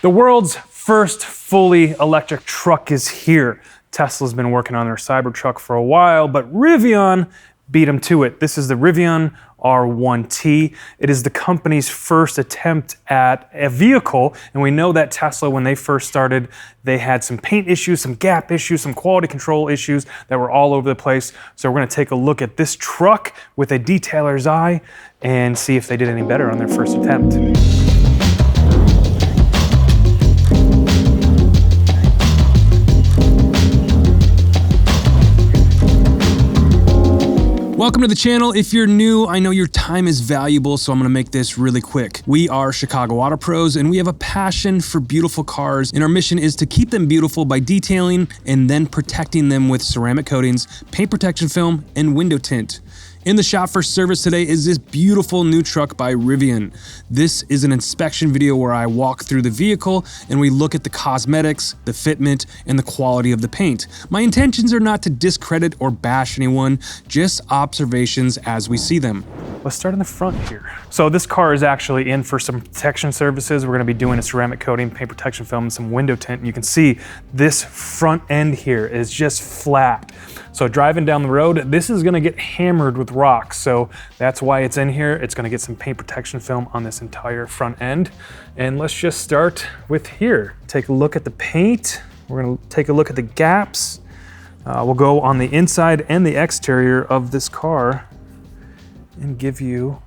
The world's first fully electric truck is here. Tesla's been working on their Cybertruck for a while, but Rivian beat them to it. This is the Rivian R1T. It is the company's first attempt at a vehicle, and we know that Tesla, when they first started, they had some paint issues, some gap issues, some quality control issues that were all over the place. So we're gonna take a look at this truck with a detailer's eye and see if they did any better on their first attempt. Welcome to the channel. If you're new, I know your time is valuable, so I'm gonna make this really quick. We are Chicago Auto Pros, and we have a passion for beautiful cars, and our mission is to keep them beautiful by detailing and then protecting them with ceramic coatings, paint protection film, and window tint. In the shop for service today is this beautiful new truck by Rivian. This is an inspection video where I walk through the vehicle and we look at the cosmetics, the fitment, and the quality of the paint. My intentions are not to discredit or bash anyone, just observations as we see them. Let's start in the front here. So this car is actually in for some protection services. We're gonna be doing a ceramic coating, paint protection film, and some window tint. And you can see this front end here is just flat. So driving down the road, this is gonna get hammered with rocks. So that's why it's in here. It's gonna get some paint protection film on this entire front end. And let's just start with here. Take a look at the paint. We're gonna take a look at the gaps. We'll go on the inside and the exterior of this car and give you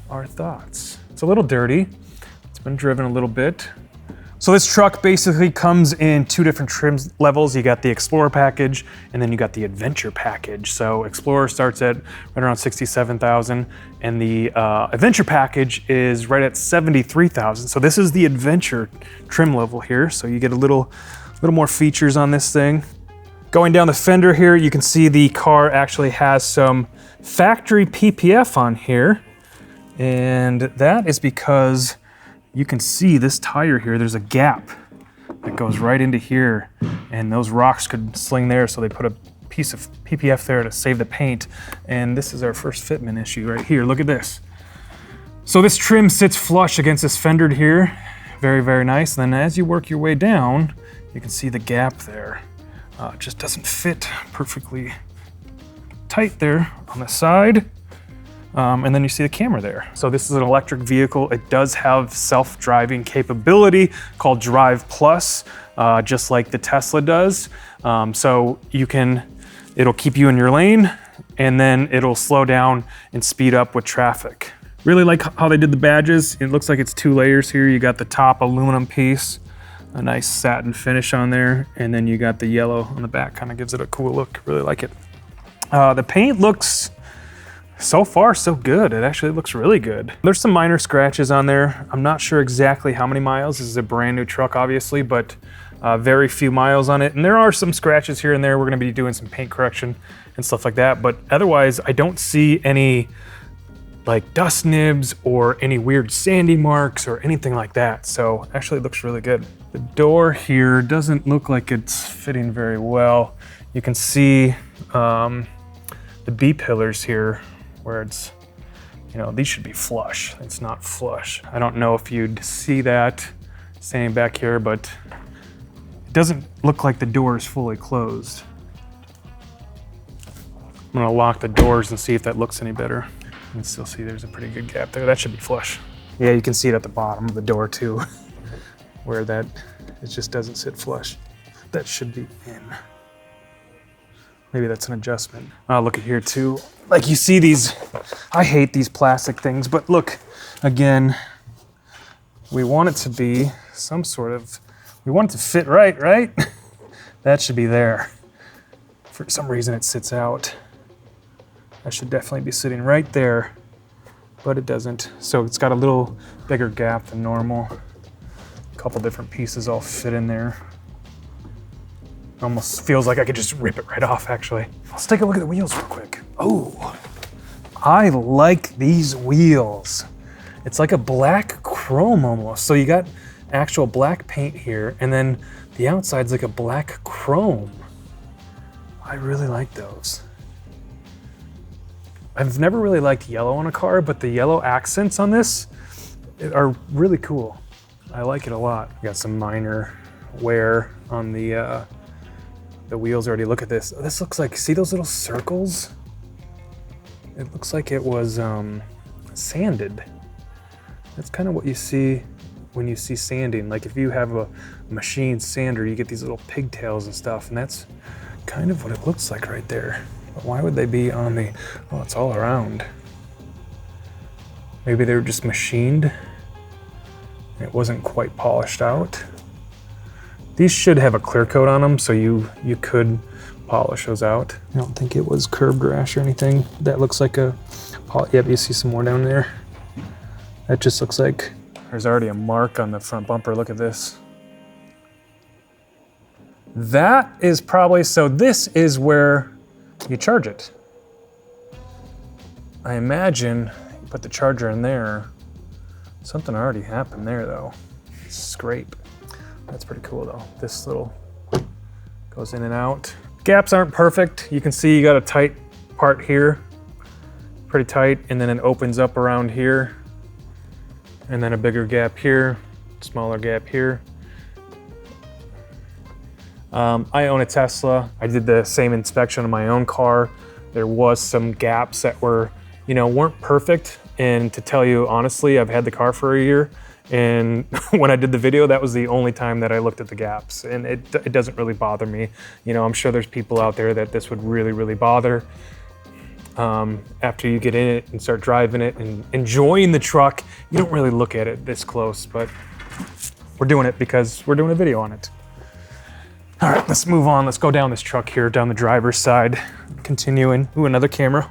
our thoughts. It's a little dirty. It's been driven a little bit. So this truck basically comes in two different trim levels. You got the Explorer package, and then you got the Adventure package. So Explorer starts at right around 67,000, and the Adventure package is right at 73,000. So this is the Adventure trim level here. So you get a little more features on this thing. Going down the fender here, you can see the car actually has some factory PPF on here, and that is because you can see this tire here, there's a gap that goes right into here, and those rocks could sling there, so they put a piece of PPF there to save the paint. And this is our first fitment issue right here. Look at this. So this trim sits flush against this fender here. Very, very nice. And then as you work your way down, you can see the gap there. It just doesn't fit perfectly tight there on the side. And then you see the camera there. So this is an electric vehicle. It does have self-driving capability called Drive Plus, just like the Tesla does. So it'll keep you in your lane, and then it'll slow down and speed up with traffic. Really like how they did the badges. It looks like it's two layers here. You got the top aluminum piece, a nice satin finish on there, and then you got the yellow on the back, kind of gives it a cool look. Really like it. The paint looks, so far so good. It actually looks really good. There's some minor scratches on there. I'm not sure exactly how many miles. This is a brand new truck, obviously, but very few miles on it. And there are some scratches here and there. We're gonna be doing some paint correction and stuff like that. But otherwise, I don't see any like dust nibs or any weird sandy marks or anything like that. So actually it looks really good. The door here doesn't look like it's fitting very well. You can see the B-pillars here where it's, these should be flush. It's not flush. I don't know if you'd see that standing back here, but it doesn't look like the door is fully closed. I'm gonna lock the doors and see if that looks any better. You can still see there's a pretty good gap there. That should be flush. Yeah, you can see it at the bottom of the door too, where it just doesn't sit flush. That should be in. Maybe that's an adjustment. Look at here too. Like you see these, I hate these plastic things, but look, again, we want it to be we want it to fit right? That should be there. For some reason it sits out. That should definitely be sitting right there, but it doesn't. So it's got a little bigger gap than normal. A couple different pieces all fit in there. Almost feels like I could just rip it right off, actually. Let's take a look at the wheels real quick. Oh, I like these wheels. It's like a black chrome almost. So you got actual black paint here, and then the outside's like a black chrome. I really like those. I've never really liked yellow on a car, but the yellow accents on this are really cool. I like it a lot. Got some minor wear on the wheels already. Look at this. This looks like, see those little circles? It looks like it was sanded. That's kind of what you see when you see sanding. Like if you have a machine sander, you get these little pigtails and stuff, and that's kind of what it looks like right there. But why would they be on the, oh, it's all around. Maybe they were just machined. It wasn't quite polished out. These should have a clear coat on them, so you could polish those out. I don't think it was curbed rash or anything. That looks like a, yep, you see some more down there. That just looks like, there's already a mark on the front bumper. Look at this. That is probably, so this is where you charge it. I imagine you put the charger in there. Something already happened there though. Scrape. That's pretty cool though. This little goes in and out. Gaps aren't perfect. You can see you got a tight part here, pretty tight, and then it opens up around here, and then a bigger gap here, smaller gap here. I own a Tesla. I did the same inspection on my own car. There was some gaps that were, weren't perfect. And to tell you honestly, I've had the car for a year, and when I did the video, that was the only time that I looked at the gaps, and it doesn't really bother me. I'm sure there's people out there that this would really, really bother. After you get in it and start driving it and enjoying the truck, you don't really look at it this close, but we're doing it because we're doing a video on it. All right, let's move on. Let's go down this truck here, down the driver's side, continuing. Ooh, another camera.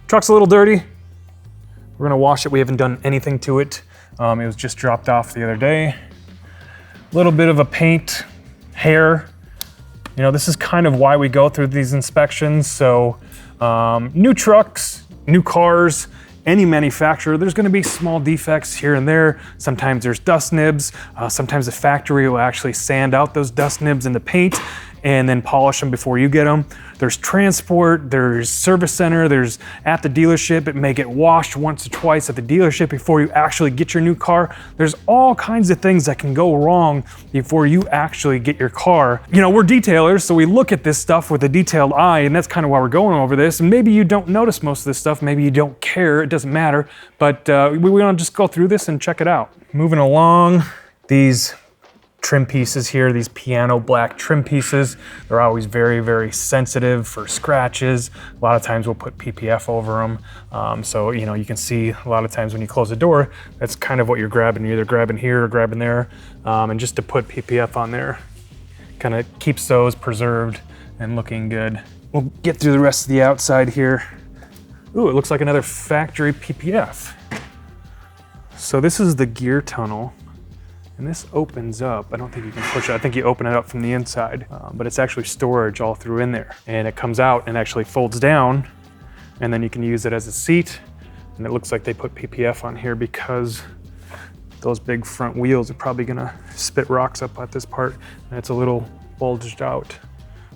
Truck's a little dirty. We're gonna wash it. We haven't done anything to it. It was just dropped off the other day. A little bit of a paint, hair. This is kind of why we go through these inspections. So new trucks, new cars, any manufacturer, there's gonna be small defects here and there. Sometimes there's dust nibs. Sometimes the factory will actually sand out those dust nibs in the paint and then polish them before you get them. There's transport, there's service center, there's at the dealership. It may get washed once or twice at the dealership before you actually get your new car. There's all kinds of things that can go wrong before you actually get your car. We're detailers, so we look at this stuff with a detailed eye, and that's kind of why we're going over this. And maybe you don't notice most of this stuff, maybe you don't care, it doesn't matter, but we want to just go through this and check it out. Moving along, these trim pieces here, these piano black trim pieces, they're always very, very sensitive for scratches. A lot of times we'll put PPF over them. So, you can see a lot of times when you close the door, that's kind of what you're grabbing. You're either grabbing here or grabbing there. And just to put PPF on there, kind of keeps those preserved and looking good. We'll get through the rest of the outside here. Ooh, it looks like another factory PPF. So this is the gear tunnel. And this opens up. I don't think you can push it. I think you open it up from the inside, but it's actually storage all through in there. And it comes out and actually folds down, and then you can use it as a seat. And it looks like they put PPF on here because those big front wheels are probably gonna spit rocks up at this part. And it's a little bulged out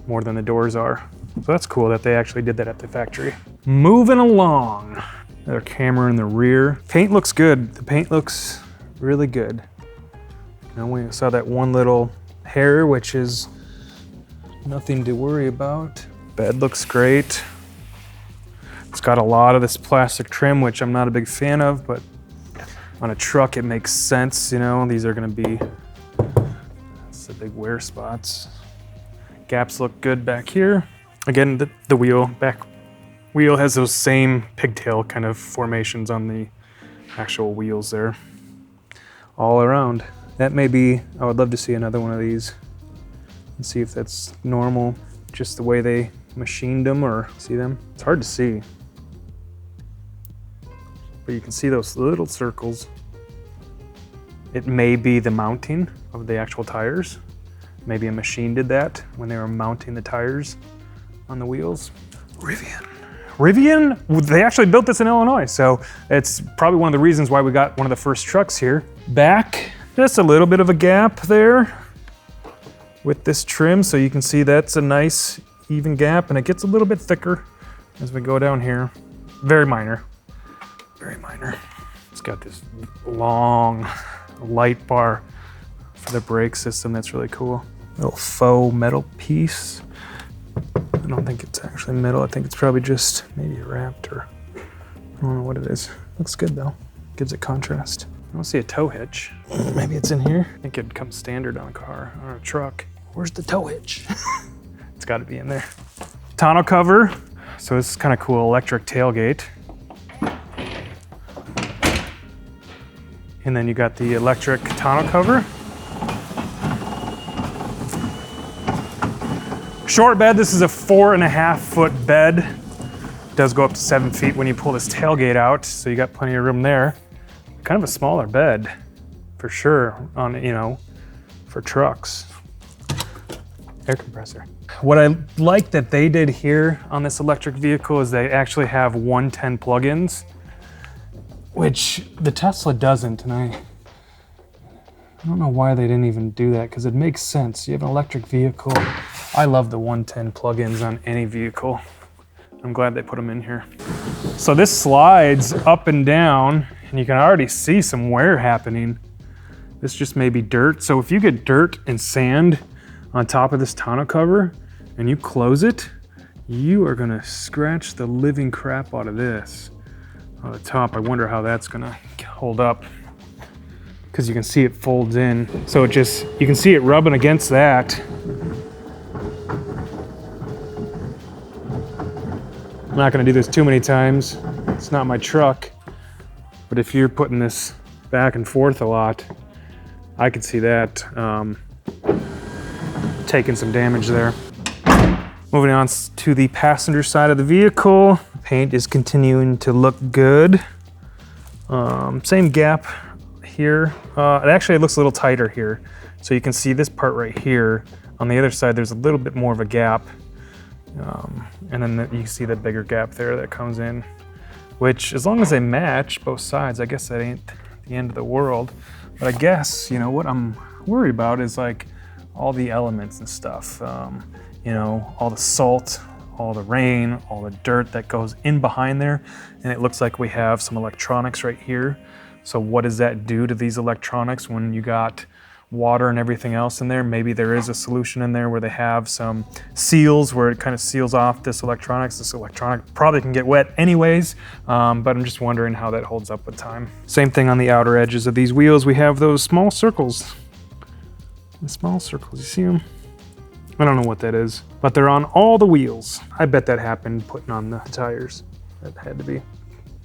more than the doors are. So that's cool that they actually did that at the factory. Moving along. Another camera in the rear. Paint looks good. The paint looks really good. We saw that one little hair, which is nothing to worry about. Bed looks great. It's got a lot of this plastic trim, which I'm not a big fan of, but on a truck, it makes sense. These are gonna be, that's the big wear spots. Gaps look good back here. Again, the back wheel has those same pigtail kind of formations on the actual wheels there, all around. That may be, I would love to see another one of these and see if that's normal, just the way they machined them, or see them. It's hard to see, but you can see those little circles. It may be the mounting of the actual tires. Maybe a machine did that when they were mounting the tires on the wheels. Rivian, they actually built this in Illinois, so it's probably one of the reasons why we got one of the first trucks here. Back, just a little bit of a gap there with this trim, so you can see that's a nice even gap, and it gets a little bit thicker as we go down here. Very minor, very minor. Let's got this long light bar for the brake system. That's really cool. Little faux metal piece. I don't think it's actually metal. I think it's probably just maybe wrapped, or I don't know what it is. Looks good though. Gives it contrast. I don't see a tow hitch. Maybe it's in here. I think it'd come standard on a car, on a truck. Where's the tow hitch? It's gotta be in there. Tonneau cover. So this is kind of cool, electric tailgate. And then you got the electric tonneau cover. Short bed, this is a 4.5 foot bed. It does go up to 7 feet when you pull this tailgate out, so you got plenty of room there. Kind of a smaller bed, for sure, on, you know, for trucks. Air compressor. What I like that they did here on this electric vehicle is they actually have 110 plugins, which the Tesla doesn't, and I don't know why they didn't even do that, because it makes sense. You have an electric vehicle. I love the 110 plugins on any vehicle. I'm glad they put them in here. So this slides up and down, and you can already see some wear happening. This just may be dirt. So if you get dirt and sand on top of this tonneau cover and you close it, you are gonna scratch the living crap out of this on the top. I wonder how that's gonna hold up, because you can see it folds in. So it just, you can see it rubbing against that. I'm not gonna do this too many times. It's not my truck. But if you're putting this back and forth a lot, I could see that taking some damage there. Moving on to the passenger side of the vehicle. Paint is continuing to look good. Same gap here. It looks a little tighter here. So you can see this part right here. On the other side, there's a little bit more of a gap. And then you can see the bigger gap there that comes in, which, as long as they match both sides, I guess that ain't the end of the world. But I guess, you know, what I'm worried about is like all the elements and stuff. You know, all the salt, all the rain, all the dirt that goes in behind there. And it looks like we have some electronics right here. So what does that do to these electronics when you got water and everything else in there? Maybe there is a solution in there where they have some seals where it kind of seals off this electronics. This electronic probably can get wet anyways, but I'm just wondering how that holds up with time. Same thing on the outer edges of these wheels. We have those small circles. The small circles, you see them? I don't know what that is, but they're on all the wheels. I bet that happened putting on the tires. That had to be.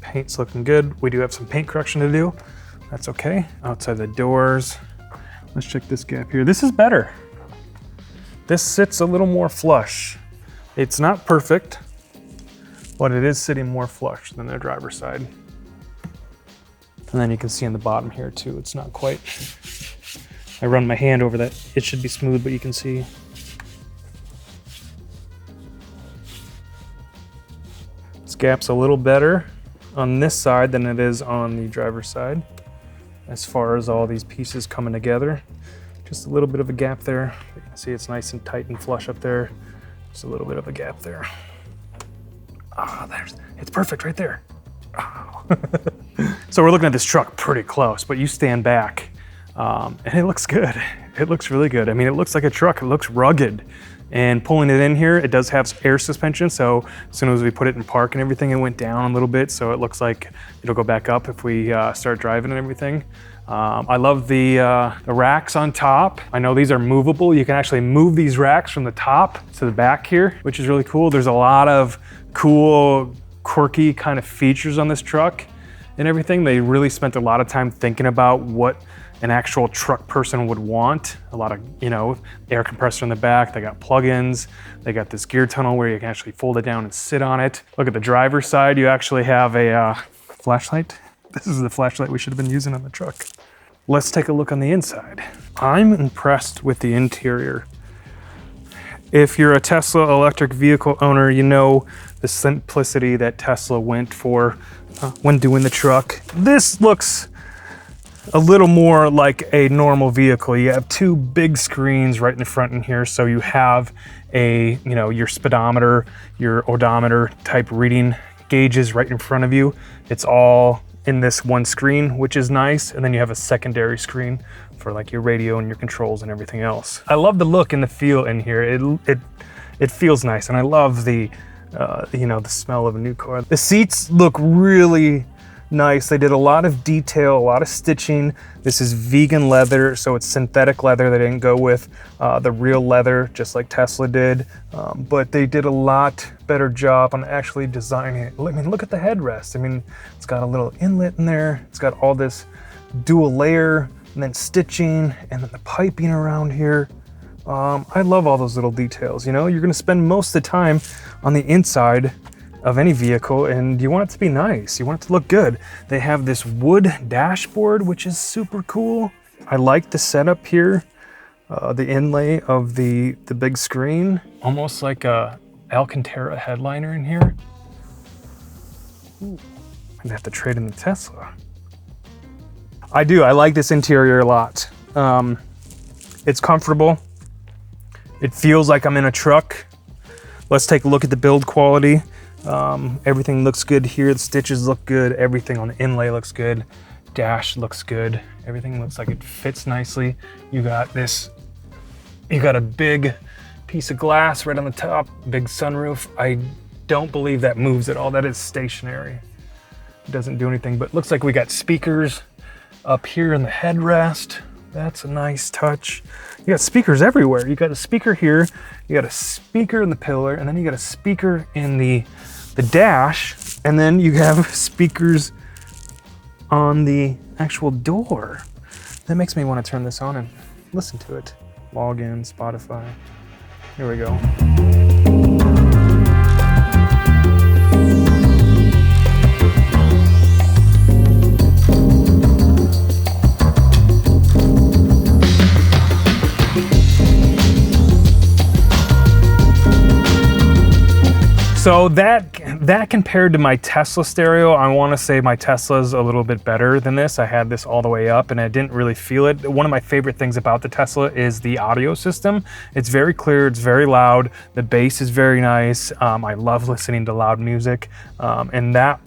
Paint's looking good. We do have some paint correction to do. That's okay. Outside the doors. Let's check this gap here. This is better. This sits a little more flush. It's not perfect, but it is sitting more flush than the driver's side. And then you can see in the bottom here too, it's not quite. I run my hand over that. It should be smooth, but you can see. This gap's a little better on this side than it is on the driver's side, as far as all these pieces coming together. Just a little bit of a gap there. You can see it's nice and tight and flush up there. Just a little bit of a gap there. It's perfect right there. Oh. So we're looking at this truck pretty close, but you stand back and it looks good. It looks really good. I mean, it looks like a truck. It looks rugged. And pulling it in here, it does have air suspension, so as soon as we put it in park and everything, it went down a little bit, so it looks like it'll go back up if we start driving and everything. I love the racks on top. I know these are movable. You can actually move these racks from the top to the back here, which is really cool. There's a lot of cool, quirky kind of features on this truck and everything. They really spent a lot of time thinking about what an actual truck person would want. A lot of, you know, air compressor in the back. They got plugins. They got this gear tunnel where you can actually fold it down and sit on it. Look at the driver's side. You actually have a flashlight. This is the flashlight we should have been using on the truck. Let's take a look on the inside. I'm impressed with the interior. If you're a Tesla electric vehicle owner, you know the simplicity that Tesla went for when doing the truck. This looks a little more like a normal vehicle. You have two big screens right in the front in here. So you have a, you know, your speedometer, your odometer type reading gauges right in front of you. It's all in this one screen, which is nice. And then you have a secondary screen for like your radio and your controls and everything else. I love the look and the feel in here. It feels nice, and I love the you know, the smell of a new car. The seats look really nice. They did a lot of detail, a lot of stitching. This is vegan leather, so it's synthetic leather. They didn't go with the real leather, just like Tesla did. But they did a lot better job on actually designing it. I mean, look at the headrest. I mean, it's got a little inlet in there. It's got all this dual layer, and then stitching, and then the piping around here. I love all those little details. You know, you're gonna spend most of the time on the inside of any vehicle, and you want it to be nice. You want it to look good. They have this wood dashboard, which is super cool. I like the setup here, the inlay of the big screen, almost like a Alcantara headliner in here. Ooh, I'd have to trade in the Tesla. I like this interior a lot. It's comfortable. It feels like I'm in a truck. Let's take a look at the build quality. Everything looks good here. The stitches look good. Everything on the inlay looks good. Dash looks good. Everything looks like it fits nicely. You got a big piece of glass right on the top, big sunroof. I don't believe that moves at all. That is stationary. It doesn't do anything, but it looks like we got speakers up here in the headrest. That's a nice touch. You got speakers everywhere. You got a speaker here, you got a speaker in the pillar, and then you got a speaker in the dash, and then you have speakers on the actual door. That makes me want to turn this on and listen to it. Log in, Spotify. Here we go. So that compared to my Tesla stereo, I want to say my Tesla's a little bit better than this. I had this all the way up and I didn't really feel it. One of my favorite things about the Tesla is the audio system. It's very clear, it's very loud. The bass is very nice. I love listening to loud music. And that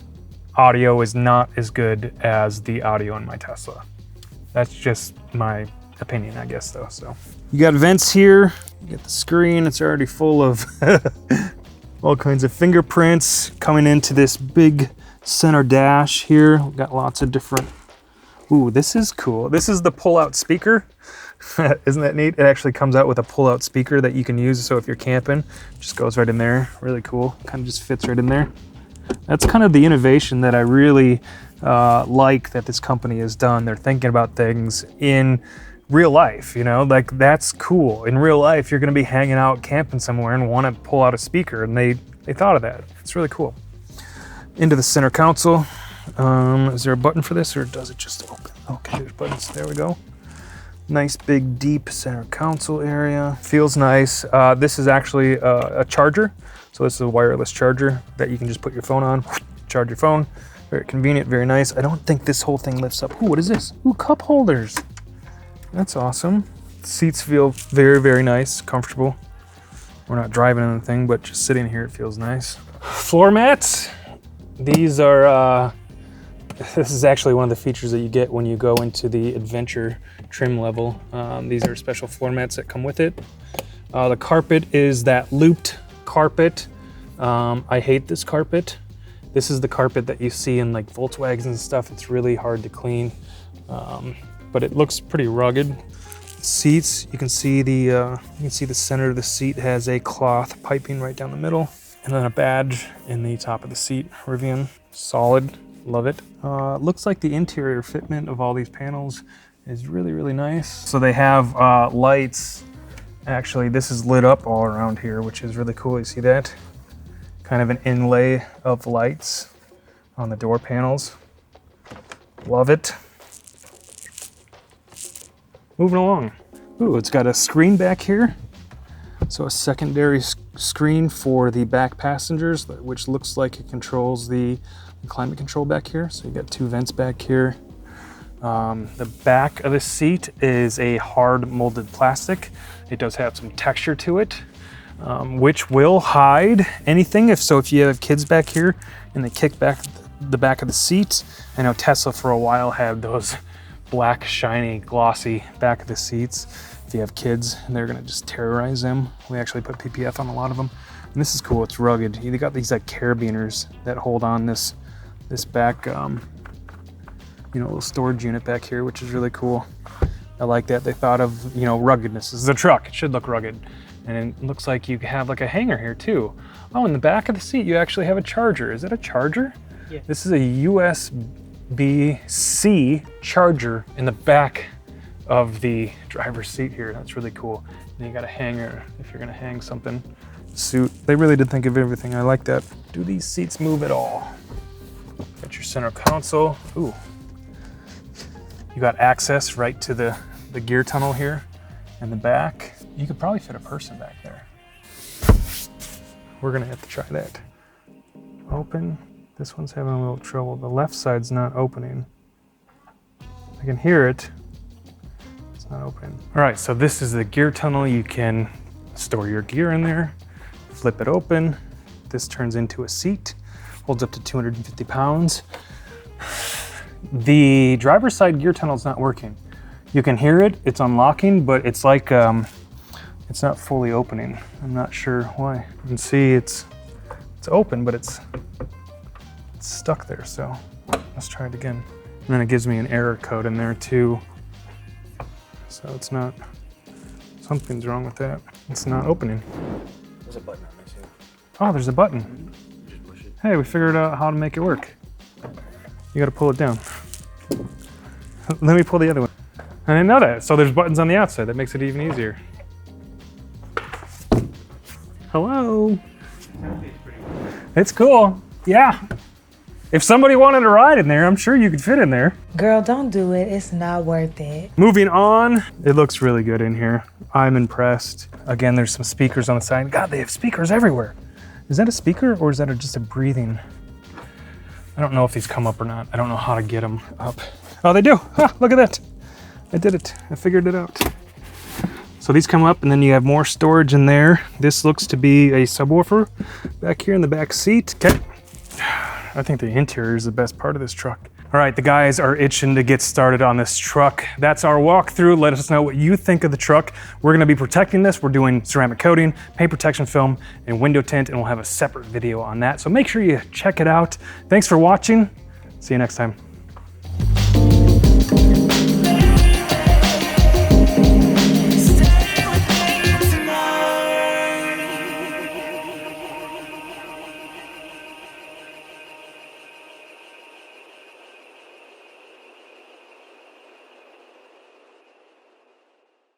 audio is not as good as the audio in my Tesla. That's just my opinion, I guess, though. So you got vents here. You get the screen. It's already full of all kinds of fingerprints coming into this big center dash here. We've got lots of different, ooh, this is cool. This is the pull-out speaker. Isn't that neat? It actually comes out with a pull-out speaker that you can use, so if you're camping, it just goes right in there. Really cool, kind of just fits right in there. That's kind of the innovation that I really like that this company has done. They're thinking about things in real life, you know, like that's cool. In real life, you're gonna be hanging out camping somewhere and wanna pull out a speaker, and they thought of that. It's really cool. Into the center console. Is there a button for this, or does it just open? Okay, there's buttons, there we go. Nice big deep center console area. Feels nice. This is actually a charger. So this is a wireless charger that you can just put your phone on, charge your phone. Very convenient, very nice. I don't think this whole thing lifts up. Ooh, what is this? Ooh, cup holders. That's awesome. Seats feel very, very nice, comfortable. We're not driving anything, but just sitting here, it feels nice. Floor mats. These are, this is actually one of the features that you get when you go into the adventure trim level. These are special floor mats that come with it. The carpet is that looped carpet. I hate this carpet. This is the carpet that you see in like Volkswagens and stuff. It's really hard to clean. But it looks pretty rugged. Seats, you can see the center of the seat has a cloth piping right down the middle, and then a badge in the top of the seat. Rivian, solid, love it. Looks like the interior fitment of all these panels is really, really nice. So they have lights. Actually, this is lit up all around here, which is really cool. You see that? Kind of an inlay of lights on the door panels. Love it. Moving along. Ooh, it's got a screen back here. So a secondary screen for the back passengers, which looks like it controls the climate control back here. So you got two vents back here. The back of the seat is a hard molded plastic. It does have some texture to it, which will hide anything. If you have kids back here and they kick back the back of the seat. I know Tesla for a while had those black, shiny, glossy back of the seats. If you have kids, they're gonna just terrorize them. We actually put PPF on a lot of them. And this is cool, it's rugged. They got these like carabiners that hold on this back, little storage unit back here, which is really cool. I like that they thought of, ruggedness. This is a truck, it should look rugged. And it looks like you have like a hanger here too. Oh, in the back of the seat, you actually have a charger. Is it a charger? Yeah. This is a USB-C charger in the back of the driver's seat here. That's really cool. And you got a hanger if you're gonna hang something. Suit. They really did think of everything. I like that. Do these seats move at all? Got your center console. Ooh. You got access right to the gear tunnel here in the back. You could probably fit a person back there. We're gonna have to try that. Open. This one's having a little trouble. The left side's not opening. I can hear it. It's not opening. All right, so this is the gear tunnel. You can store your gear in there, flip it open. This turns into a seat, holds up to 250 pounds. The driver's side gear tunnel's not working. You can hear it, it's unlocking, but it's like, it's not fully opening. I'm not sure why. You can see it's open, but it's stuck there, so let's try it again. And then it gives me an error code in there too. So it's not, something's wrong with that. It's not opening. There's a button on there too. Oh, there's a button. Just push it. Hey, we figured out how to make it work. You gotta pull it down. Let me pull the other one. I didn't know that. So there's buttons on the outside. That makes it even easier. Hello. It's cool. Yeah. If somebody wanted to ride in there, I'm sure you could fit in there. Girl, don't do it. It's not worth it. Moving on. It looks really good in here. I'm impressed. Again, there's some speakers on the side. God, they have speakers everywhere. Is that a speaker or is that just a breathing? I don't know if these come up or not. I don't know how to get them up. Oh, they do. Ah, look at that. I did it. I figured it out. So these come up and then you have more storage in there. This looks to be a subwoofer back here in the back seat. Okay. I think the interior is the best part of this truck. All right, the guys are itching to get started on this truck. That's our walkthrough. Let us know what you think of the truck. We're gonna be protecting this. We're doing ceramic coating, paint protection film, and window tint, and we'll have a separate video on that. So make sure you check it out. Thanks for watching. See you next time.